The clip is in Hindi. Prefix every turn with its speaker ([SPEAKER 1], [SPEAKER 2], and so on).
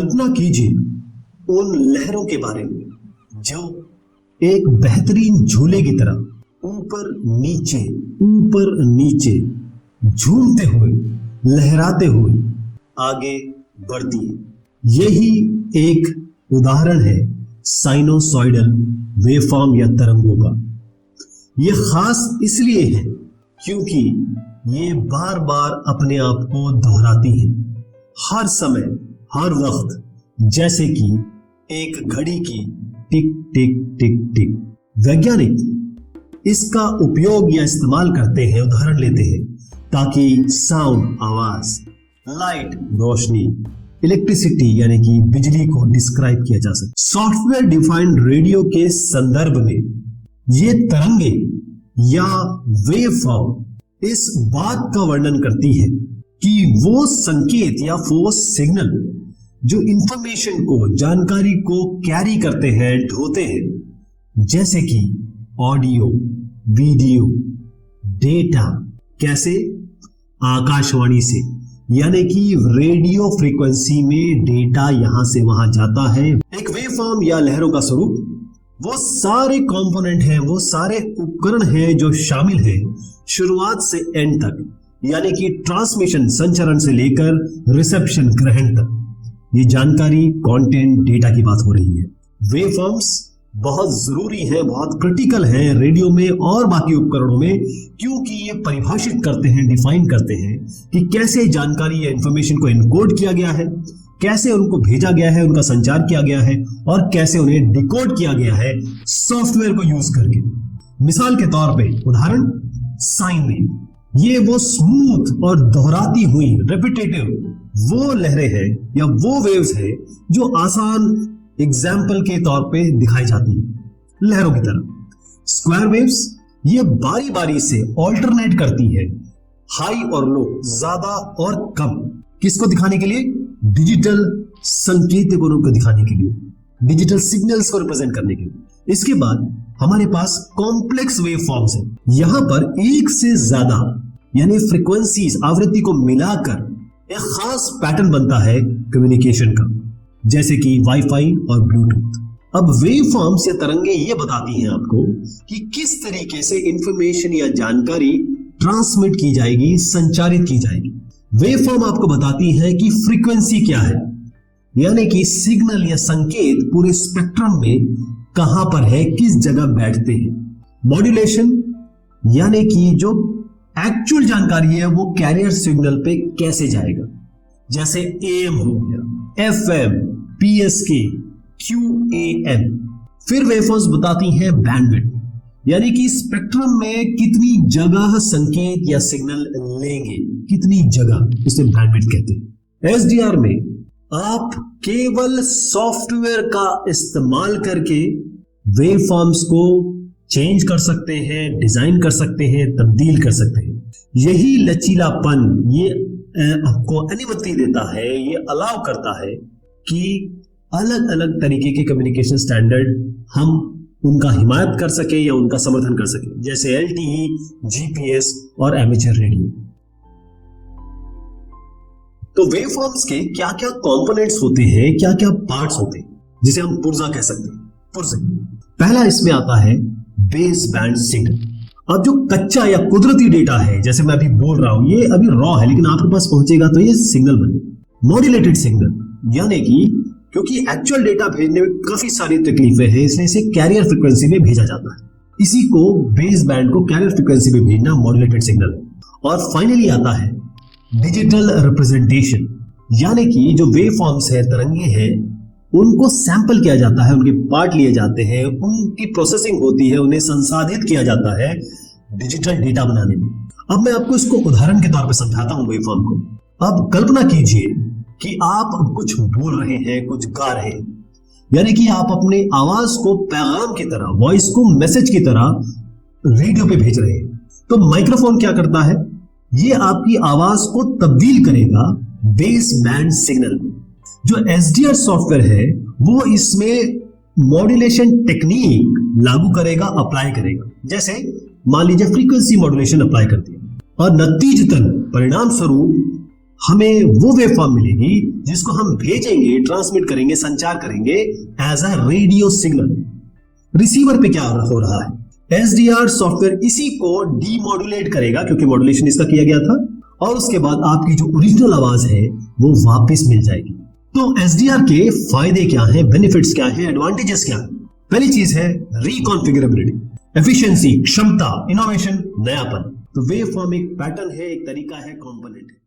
[SPEAKER 1] कल्पना कीजिए उन लहरों के बारे में जो एक बेहतरीन झूले की तरह ऊपर नीचे झूमते हुए, लहराते हुए आगे बढ़ती है। यही एक उदाहरण है साइनोसॉइडल वेवफॉर्म या तरंगों का। यह खास इसलिए है क्योंकि ये बार बार अपने आप को दोहराती है, हर समय, हर वक्त, जैसे कि एक घड़ी की टिक टिक टिक टिक। वैज्ञानिक इसका उपयोग या इस्तेमाल करते हैं, उदाहरण लेते हैं, ताकि साउंड आवाज, लाइट रोशनी, इलेक्ट्रिसिटी यानी कि बिजली को डिस्क्राइब किया जा सके। सॉफ्टवेयर डिफाइंड रेडियो के संदर्भ में ये तरंगे या वेवफॉर्म इस बात का वर्णन करती है कि वो संकेत या वो सिग्नल जो इंफॉर्मेशन को, जानकारी को कैरी करते हैं, ढोते हैं, जैसे कि ऑडियो, वीडियो, डेटा। कैसे? आकाशवाणी से, यानी कि रेडियो फ्रीक्वेंसी में डेटा यहां से वहां जाता है। एक वेवफॉर्म या लहरों का स्वरूप वो सारे कंपोनेंट हैं, वो सारे उपकरण हैं जो शामिल हैं शुरुआत से एंड तक, यानी कि ट्रांसमिशन, संचरण से लेकर रिसेप्शन, ग्रहण तक। ये जानकारी, कंटेंट, डेटा की बात हो रही है। वेवफॉर्म्स बहुत जरूरी है, बहुत क्रिटिकल है रेडियो में और बाकी उपकरणों में, क्योंकि ये परिभाषित करते हैं, डिफाइन करते हैं कि कैसे जानकारी या इंफॉर्मेशन को एनकोड किया गया है, कैसे उनको भेजा गया है, उनका संचार किया गया है और कैसे उन्हें डिकोड किया गया है सॉफ्टवेयर को यूज करके। मिसाल के तौर पे उदाहरण, साइन वेव। ये वो स्मूथ और दोहराती हुई, रेपिटेटिव वो लहरें हैं या वो वेव्स हैं जो आसान एग्जाम्पल के तौर पे दिखाई जाती है लहरों की तरह। स्क्वायर वेव्स ये बारी बारी से ऑल्टरनेट करती है, हाई और लो, ज्यादा और कम। किसको दिखाने के लिए? डिजिटल संकेतों को दिखाने के लिए, डिजिटल सिग्नल्स को रिप्रेजेंट करने के लिए। इसके बाद हमारे पास कॉम्प्लेक्स वेवफॉर्म्स है। यहां पर एक से ज्यादा यानी फ्रीक्वेंसीज, आवृत्ति को मिलाकर एक खास पैटर्न बनता है कम्युनिकेशन का, जैसे कि वाईफाई और ब्लूटूथ। अब वेवफॉर्म्स या तरंगे ये बताती हैं आपको कि किस तरीके से इंफॉर्मेशन या जानकारी ट्रांसमिट की जाएगी, संचारित की जाएगी। वेवफॉर्म आपको बताती है कि फ्रीक्वेंसी क्या है, यानी कि सिग्नल या संकेत पूरे स्पेक्ट्रम में कहां पर है, किस जगह बैठते हैं। मॉड्यूलेशन यानी कि जो एक्चुअल जानकारी है वो कैरियर सिग्नल पे कैसे जाएगा, जैसे AM हो गया, FM, PSK, QAM। फिर वेवफॉर्म्स बताती हैं बैंडविड्थ, यानी कि स्पेक्ट्रम में कितनी जगह संकेत या सिग्नल लेंगे, कितनी जगह, उसे बैंडविड्थ कहते हैं। SDR में आप केवल सॉफ्टवेयर का इस्तेमाल करके वेवफॉर्म्स को चेंज कर सकते हैं, डिजाइन कर सकते हैं, तब्दील कर सकते हैं। यही लचीलापन ये आपको अनुमति देता है, ये अलाउ करता है कि अलग अलग तरीके के कम्युनिकेशन स्टैंडर्ड हम उनका हिमायत कर सके या उनका समर्थन कर सके, जैसे LTE, GPS और एमेचर रेडियो। तो वेवफॉर्म्स के क्या क्या कंपोनेंट्स होते हैं, क्या क्या पार्ट्स होते हैं, जिसे हम पुर्जा कह सकते हैं। पुर्जे पहला इसमें आता है बेस बैंड सिग्नल। अब जो कच्चा या कुदरती डेटा है, जैसे मैं अभी बोल रहा हूं, ये अभी रॉ है, लेकिन आपके पास पहुंचेगा तो ये सिग्नल बनेगा। मॉड्यूलेटेड सिग्नल, यानी कि क्योंकि एक्चुअल डेटा भेजने में काफी सारी तकलीफें हैं, इसलिए इसे कैरियर फ्रीक्वेंसी में भेजा जाता है। इसी को बेस बैंड को कैरियर फ्रीक्वेंसी में भेजना मॉड्यूलेटेड सिग्नल। और फाइनली आता है डिजिटल रिप्रेजेंटेशन, यानी कि जो वेवफॉर्म्स है, तरंगे हैं, उनको सैंपल किया जाता है, उनके पार्ट लिए जाते हैं, उनकी प्रोसेसिंग होती है, उन्हें संसाधित किया जाता है डिजिटल डेटा बनाने में। अब मैं आपको इसको उदाहरण के तौर पर समझाता हूं वेवफॉर्म को। अब कल्पना कीजिए कि आप कुछ बोल रहे हैं, कुछ गा रहे हैं, यानी कि आप अपने आवाज को पैगाम की तरह, वॉइस को मैसेज की तरह रेडियो पे भेज रहे हैं। तो माइक्रोफोन क्या करता है? ये आपकी आवाज को तब्दील करेगा बेस बैंड सिग्नल में। जो SDR सॉफ्टवेयर है वो इसमें मॉड्यूलेशन टेक्निक लागू करेगा, अप्लाई करेगा। जैसे मान लीजिए फ्रीक्वेंसी मॉड्यूलेशन अप्लाई कर दिया और नतीजतन परिणाम स्वरूप हमें वो वेवफॉर्म मिलेगी जिसको हम भेजेंगे, ट्रांसमिट करेंगे, संचार करेंगे as a radio signal. Receiver पे क्या हो रहा है, एसडीआर सॉफ्टवेयर इसी को डीमॉड्यूलेट करेगा, क्योंकि मॉड्यूलेशन इसका किया गया था, और उसके बाद आपकी जो ओरिजिनल आवाज है वो वापस मिल जाएगी। तो एसडीआर के फायदे क्या हैं, बेनिफिट्स क्या हैं, एडवांटेजेस क्या हैं? पहली चीज है रिकॉन्फिगरेबिलिटी, एफिशिएंसी, क्षमता, इनोवेशन, नयापन। तो वेव फॉर्म एक पैटर्न है, एक तरीका है, कंपोनेंट है।